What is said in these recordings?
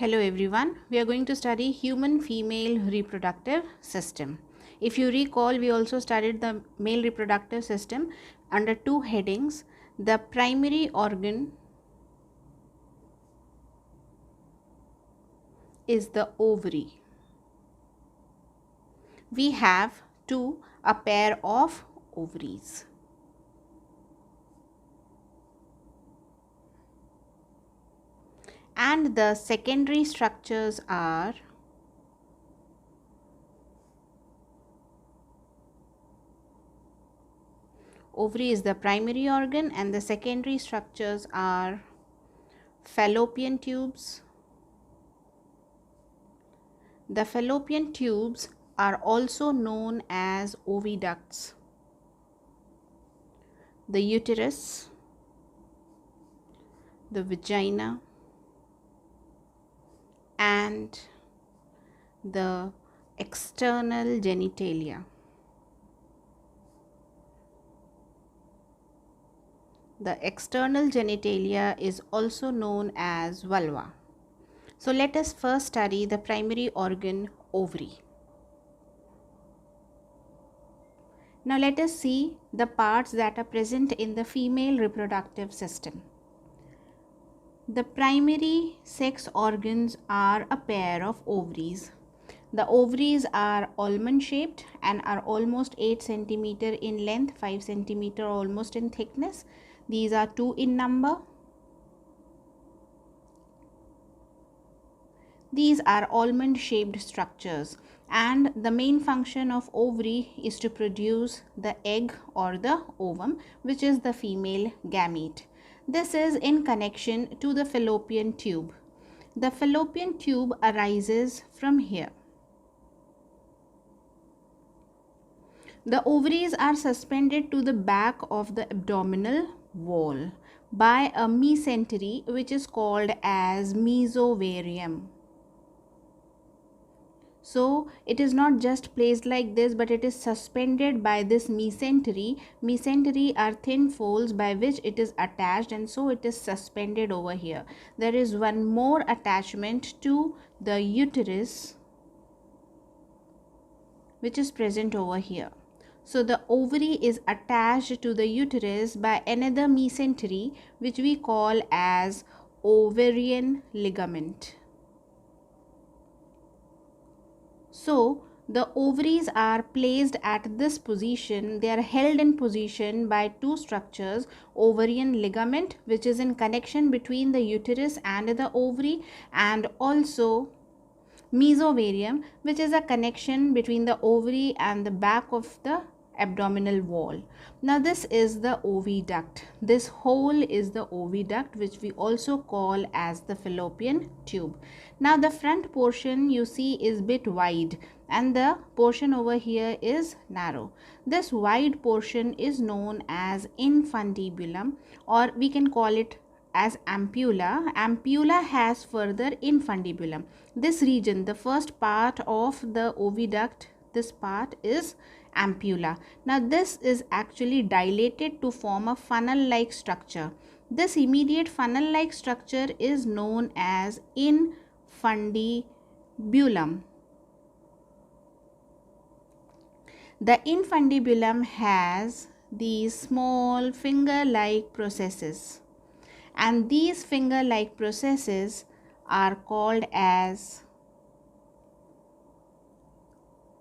Hello everyone, we are going to study human female reproductive system. If you recall, we also studied the male reproductive system under two headings. The primary organ is the ovary. We have a pair of ovaries. And the secondary structures are ovary is the primary organ and the secondary structures are fallopian tubes. The fallopian tubes are also known as oviducts. The uterus, the vagina, and the external genitalia. The external genitalia is also known as vulva. So let us first study the primary organ, ovary. Now let us see the parts that are present in the female reproductive system. The primary sex organs are a pair of ovaries. The ovaries are almond shaped and are almost 8 cm in length, 5 cm almost in thickness. These are 2 in number. These are almond shaped structures, and the main function of ovary is to produce the egg or the ovum, which is the female gamete. This is in connection to the fallopian tube. The fallopian tube arises from here. The ovaries are suspended to the back of the abdominal wall by a mesentery, which is called as mesovarium. So it is not just placed like this, but it is suspended by this mesentery. Mesentery are thin folds by which it is attached, and so it is suspended over here. There is one more attachment to the uterus, which is present over here. So the ovary is attached to the uterus by another mesentery, which we call as ovarian ligament. So the ovaries are placed at this position. They are held in position by two structures: ovarian ligament, which is in connection between the uterus and the ovary, and also mesovarium, which is a connection between the ovary and the back of the abdominal wall. Now this is the oviduct. This hole is the oviduct, which we also call as the fallopian tube. Now the front portion you see is bit wide and the portion over here is narrow. This wide portion is known as infundibulum, or we can call it as ampulla. Ampulla has further infundibulum. This region, the first part of the oviduct, this part is ampulla. Now this is actually dilated to form a funnel-like structure. This immediate funnel-like structure is known as infundibulum. The infundibulum has these small finger-like processes, and these finger-like processes are called as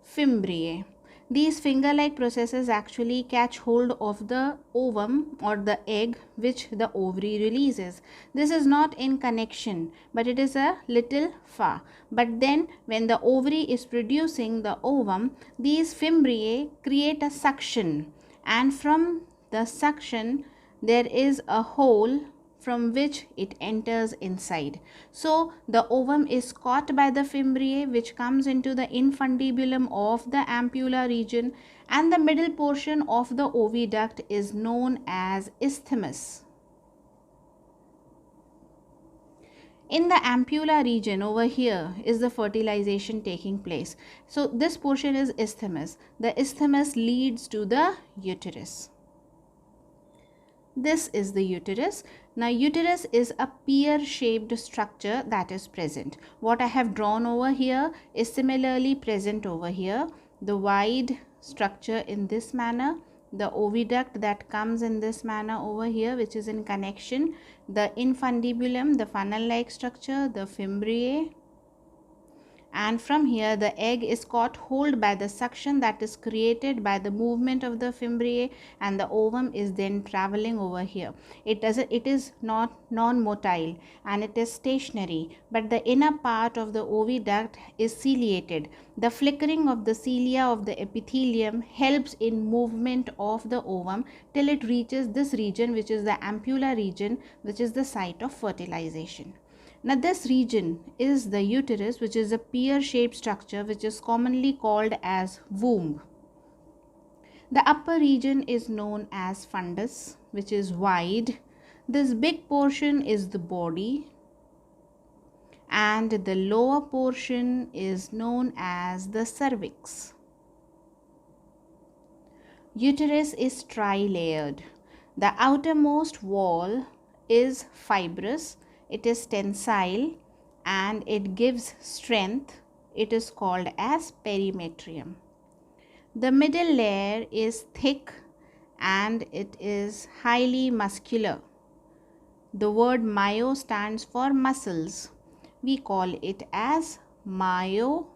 fimbriae. These finger-like processes actually catch hold of the ovum or the egg which the ovary releases. This is not in connection, but it is a little far. But then when the ovary is producing the ovum, these fimbriae create a suction, and from the suction there is a hole from which it enters inside. So the ovum is caught by the fimbriae, which comes into the infundibulum of the ampulla region, and the middle portion of the oviduct is known as isthmus. In the ampulla region over here is the fertilization taking place. So this portion is isthmus. The isthmus leads to the uterus. This is the uterus. Now, uterus is a pear-shaped structure that is present. What I have drawn over here is similarly present over here. The wide structure in this manner, the oviduct that comes in this manner over here, which is in connection, the infundibulum, the funnel-like structure, the fimbriae, and from here the egg is caught hold by the suction that is created by the movement of the fimbriae, and the ovum is then traveling over here. It is not non-motile and it is stationary, but the inner part of the oviduct is ciliated. The flickering of the cilia of the epithelium helps in movement of the ovum till it reaches this region, which is the ampulla region, which is the site of fertilization. Now, this region is the uterus, which is a pear-shaped structure which is commonly called as womb. The upper region is known as fundus, which is wide. This big portion is the body, and the lower portion is known as the cervix. Uterus is tri-layered. The outermost wall is fibrous. It is tensile and it gives strength. It is called as perimetrium. The middle layer is thick and it is highly muscular. The word myo stands for muscles. We call it as myometrium.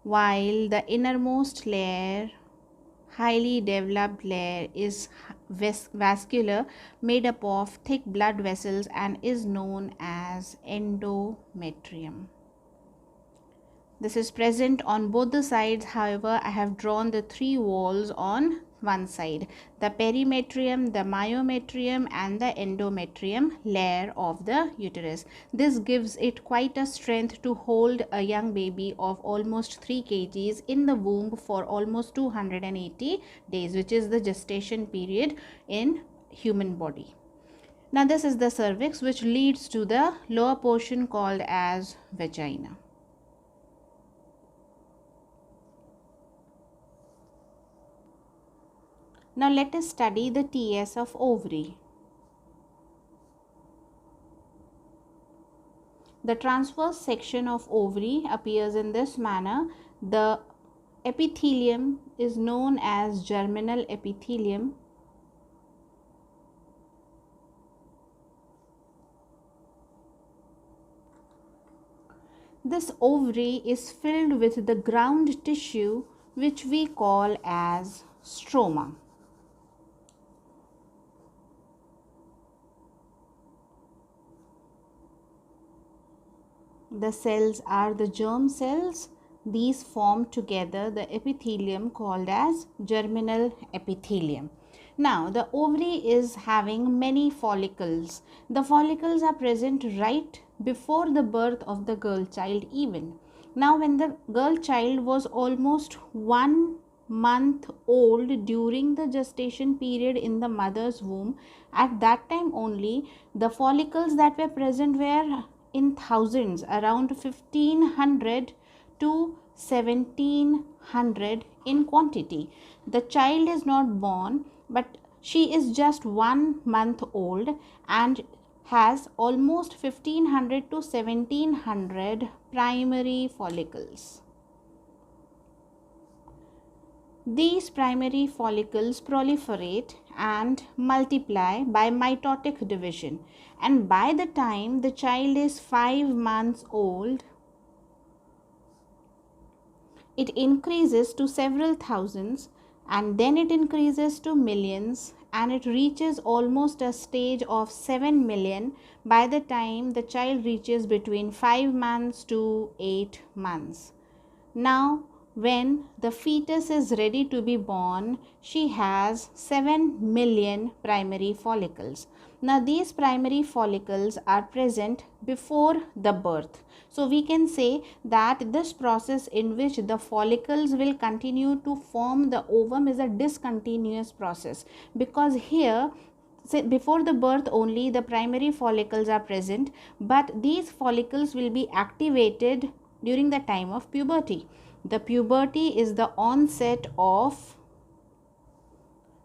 While the innermost layer, highly developed layer, is vascular, made up of thick blood vessels, and is known as endometrium. This is present on both the sides. However, I have drawn the three walls on one side: the perimetrium, the myometrium, and the endometrium layer of the uterus. This gives it quite a strength to hold a young baby of almost 3 kgs in the womb for almost 280 days, which is the gestation period in human body. Now, this is the cervix, which leads to the lower portion called as vagina. Now, let us study the TS of ovary. The transverse section of ovary appears in this manner. The epithelium is known as germinal epithelium. This ovary is filled with the ground tissue, which we call as stroma. The cells are the germ cells. These form together the epithelium called as germinal epithelium. Now, the ovary is having many follicles. The follicles are present right before the birth of the girl child even. Now, when the girl child was almost 1 month old during the gestation period in the mother's womb, at that time only the follicles that were present were in thousands, around 1500 to 1700 in quantity. The child is not born, but she is just 1 month old and has almost 1500 to 1700 primary follicles. These primary follicles proliferate and multiply by mitotic division, and by the time the child is 5 months old, it increases to several thousands, and then it increases to millions, and it reaches almost a stage of 7 million by the time the child reaches between 5 months to 8 months. Now, when the fetus is ready to be born, she has 7 million primary follicles. Now, these primary follicles are present before the birth. So, we can say that this process in which the follicles will continue to form the ovum is a discontinuous process, because here, before the birth only the primary follicles are present, but these follicles will be activated during the time of puberty. The puberty is the onset of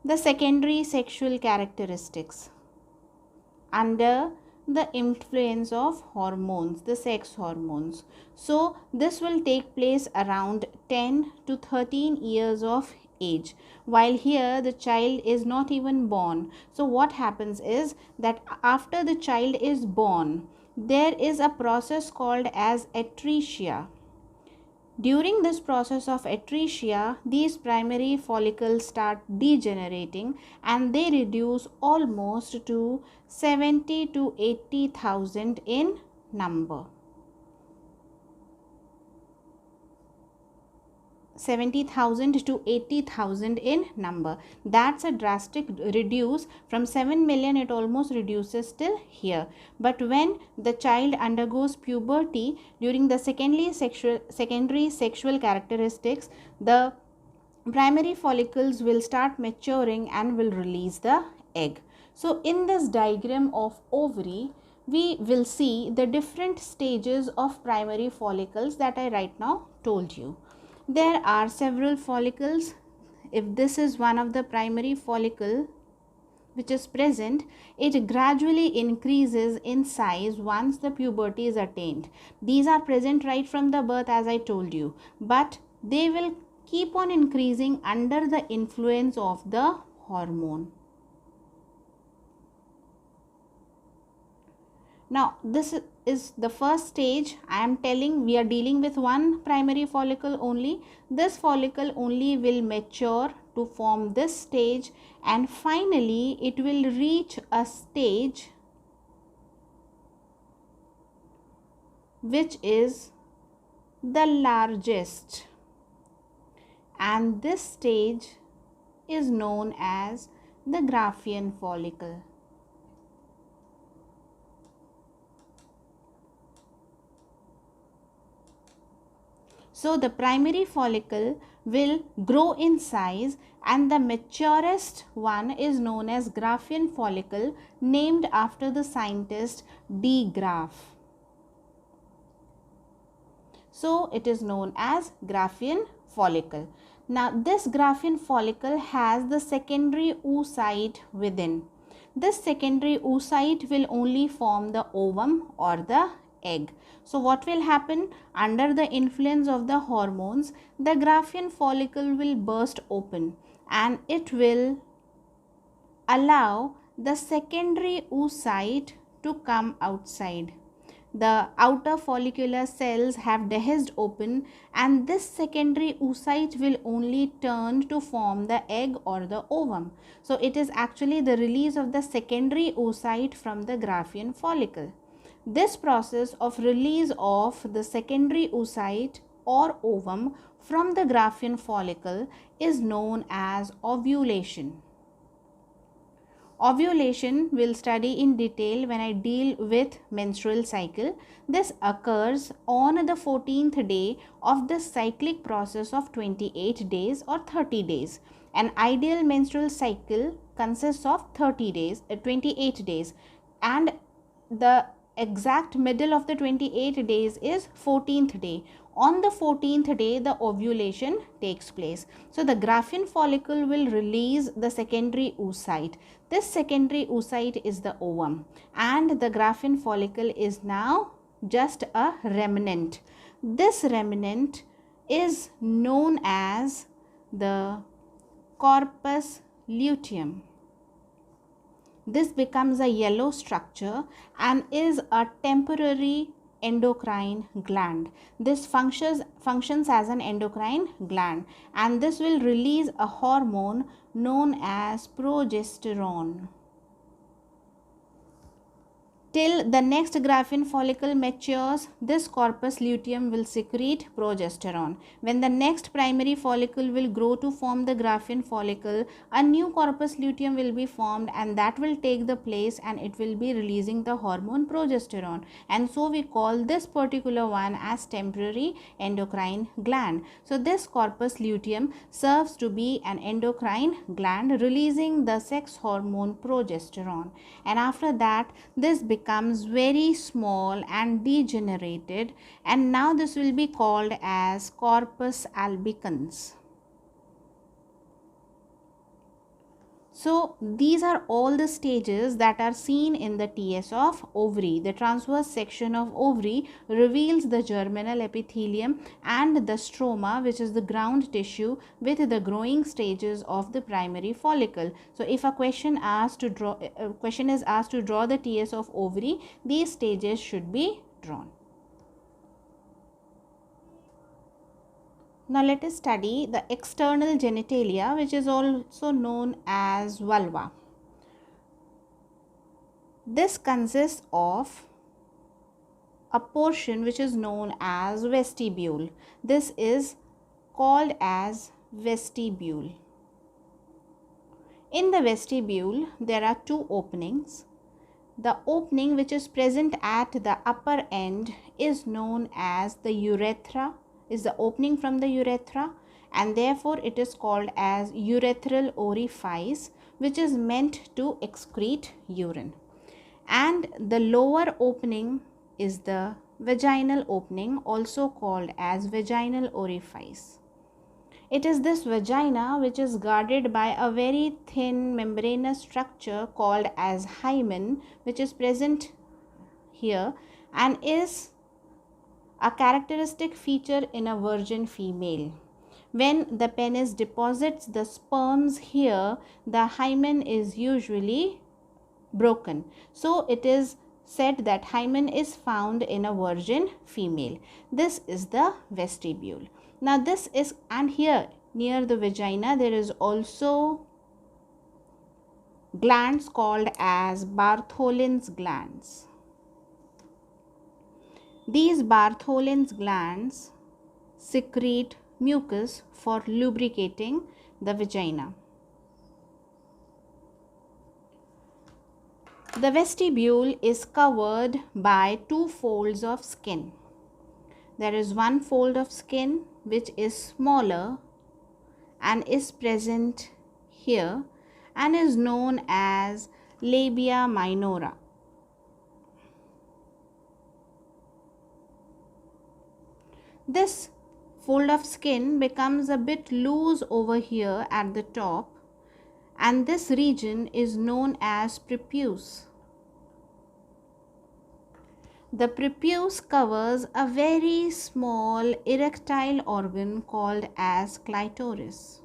The secondary sexual characteristics under the influence of hormones, the sex hormones. So this will take place around 10 to 13 years of age, while here the child is not even born. So what happens is that after the child is born, there is a process called as atresia. During this process of atresia, these primary follicles start degenerating and they reduce almost to 70 to 80,000 in number. 70,000 to 80,000 in number. That's a drastic reduce. From 7 million it almost reduces till here. But when the child undergoes puberty, during the secondary sexual characteristics, the primary follicles will start maturing and will release the egg. So in this diagram of ovary, we will see the different stages of primary follicles that I right now told you. There are several follicles. If this is one of the primary follicle which is present, it gradually increases in size once the puberty is attained. These are present right from the birth, as I told you, but they will keep on increasing under the influence of the hormone. Now this is the first stage. I am telling we are dealing with one primary follicle only. This follicle only will mature to form this stage, and finally it will reach a stage which is the largest, and this stage is known as the Graafian follicle. So the primary follicle will grow in size, and the maturest one is known as Graafian follicle, named after the scientist de Graaf. So it is known as Graafian follicle. Now this Graafian follicle has the secondary oocyte within. This secondary oocyte will only form the ovum or the egg. So what will happen? Under the influence of the hormones, the Graafian follicle will burst open and it will allow the secondary oocyte to come outside. The outer follicular cells have dehisced open, and this secondary oocyte will only turn to form the egg or the ovum. So it is actually the release of the secondary oocyte from the Graafian follicle. This process of release of the secondary oocyte or ovum from the Graafian follicle is known as ovulation. Ovulation we'll study in detail when I deal with menstrual cycle. This occurs on the 14th day of the cyclic process of 28 days or 30 days. An ideal menstrual cycle consists of 28 days, and the exact middle of the 28 days is 14th day. On the 14th day, the ovulation takes place. So the Graafian follicle will release the secondary oocyte. This secondary oocyte is the ovum, and the Graafian follicle is now just a remnant. This remnant is known as the corpus luteum. This becomes a yellow structure and is a temporary endocrine gland. This functions as an endocrine gland, and this will release a hormone known as progesterone. Till the next Graafian follicle matures, this corpus luteum will secrete progesterone. When the next primary follicle will grow to form the Graafian follicle, a new corpus luteum will be formed, and that will take the place, and it will be releasing the hormone progesterone. And so we call this particular one as temporary endocrine gland. So this corpus luteum serves to be an endocrine gland releasing the sex hormone progesterone. And after that, this becomes very small and degenerated, and now this will be called as corpus albicans. So these are all the stages that are seen in the TS of ovary. The transverse section of ovary reveals the germinal epithelium and the stroma, which is the ground tissue with the growing stages of the primary follicle. So if a question is asked to draw the TS of ovary, these stages should be drawn. Now let us study the external genitalia, which is also known as vulva. This consists of a portion which is known as vestibule. This is called as vestibule. In the vestibule, there are two openings. The opening which is present at the upper end is known as the urethra, is the opening from the urethra, and therefore it is called as urethral orifice, which is meant to excrete urine. And the lower opening is the vaginal opening, also called as vaginal orifice. It is this vagina which is guarded by a very thin membranous structure called as hymen, which is present here and is a characteristic feature in a virgin female. When the penis deposits the sperms here, the hymen is usually broken. So it is said that hymen is found in a virgin female. This is the vestibule. Now this is, and here near the vagina there is also glands called as Bartholin's glands. These Bartholin's glands secrete mucus for lubricating the vagina. The vestibule is covered by two folds of skin. There is one fold of skin which is smaller and is present here and is known as labia minora. This fold of skin becomes a bit loose over here at the top, and this region is known as prepuce. The prepuce covers a very small erectile organ called as clitoris.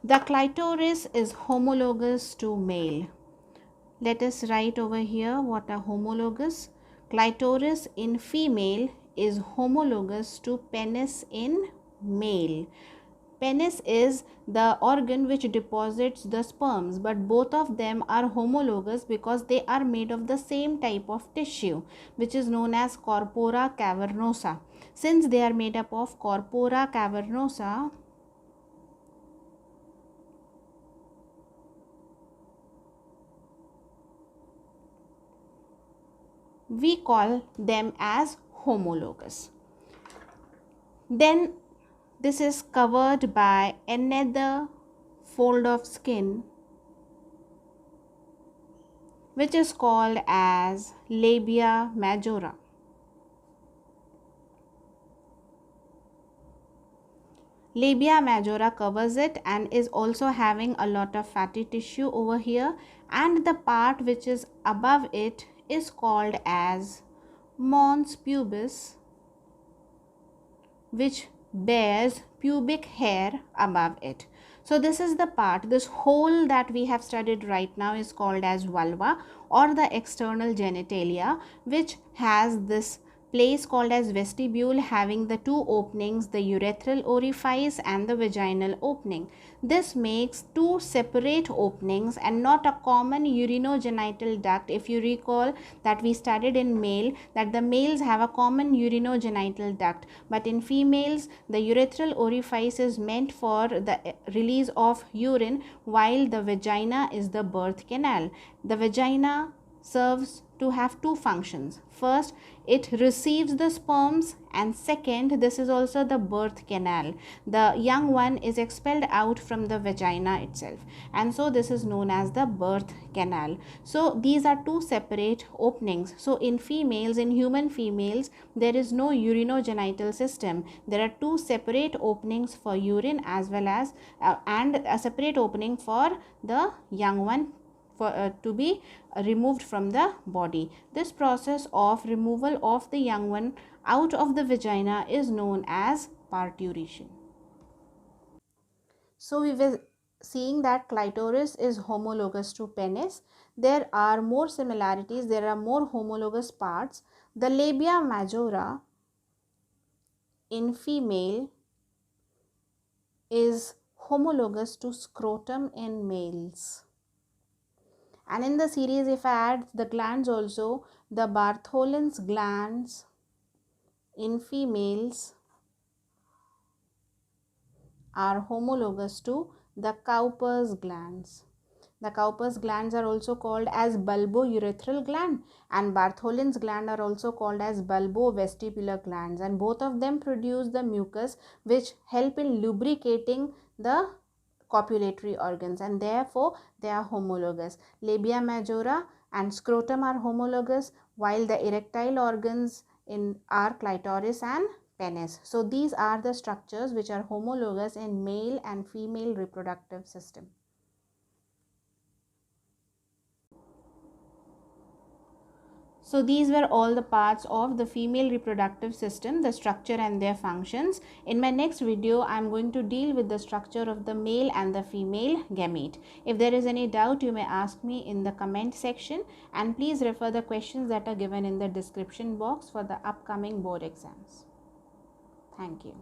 The clitoris is homologous to male. Let us write over here what are homologous. Clitoris in female is homologous to penis in male. Penis is the organ which deposits the sperms, but both of them are homologous because they are made of the same type of tissue, which is known as corpora cavernosa. Since they are made up of corpora cavernosa, we call them as homologous. Then this is covered by another fold of skin which is called as labia majora. Labia majora covers it and is also having a lot of fatty tissue over here, and the part which is above it is called as mons pubis, which bears pubic hair above it. So this is the part, this hole that we have studied right now is called as vulva or the external genitalia, which has this place called as vestibule having the two openings, the urethral orifice and the vaginal opening. This makes two separate openings and not a common urinogenital duct. If you recall that we studied in male that the males have a common urinogenital duct, but in females the urethral orifice is meant for the release of urine while the vagina is the birth canal. The vagina serves to have two functions. First, it receives the sperms, and second, this is also the birth canal. The young one is expelled out from the vagina itself, and so this is known as the birth canal. So these are two separate openings. So in females, in human females, there is no urinogenital system. There are two separate openings for urine as well as and a separate opening for the young one to be removed from the body. This process of removal of the young one out of the vagina is known as parturition. So we were seeing that clitoris is homologous to penis. There are more similarities, there are more homologous parts. The labia majora in female is homologous to scrotum in males. And in the series, if I add the glands also, the Bartholin's glands in females are homologous to the Cowper's glands. The Cowper's glands are also called as bulbourethral gland, and Bartholin's gland are also called as bulbovestibular glands, and both of them produce the mucus which help in lubricating the copulatory organs, and therefore they are homologous. Labia majora and scrotum are homologous, while the erectile organs in are clitoris and penis. So these are the structures which are homologous in male and female reproductive system. So these were all the parts of the female reproductive system, the structure and their functions. In my next video, I am going to deal with the structure of the male and the female gamete. If there is any doubt, you may ask me in the comment section, and please refer the questions that are given in the description box for the upcoming board exams. Thank you.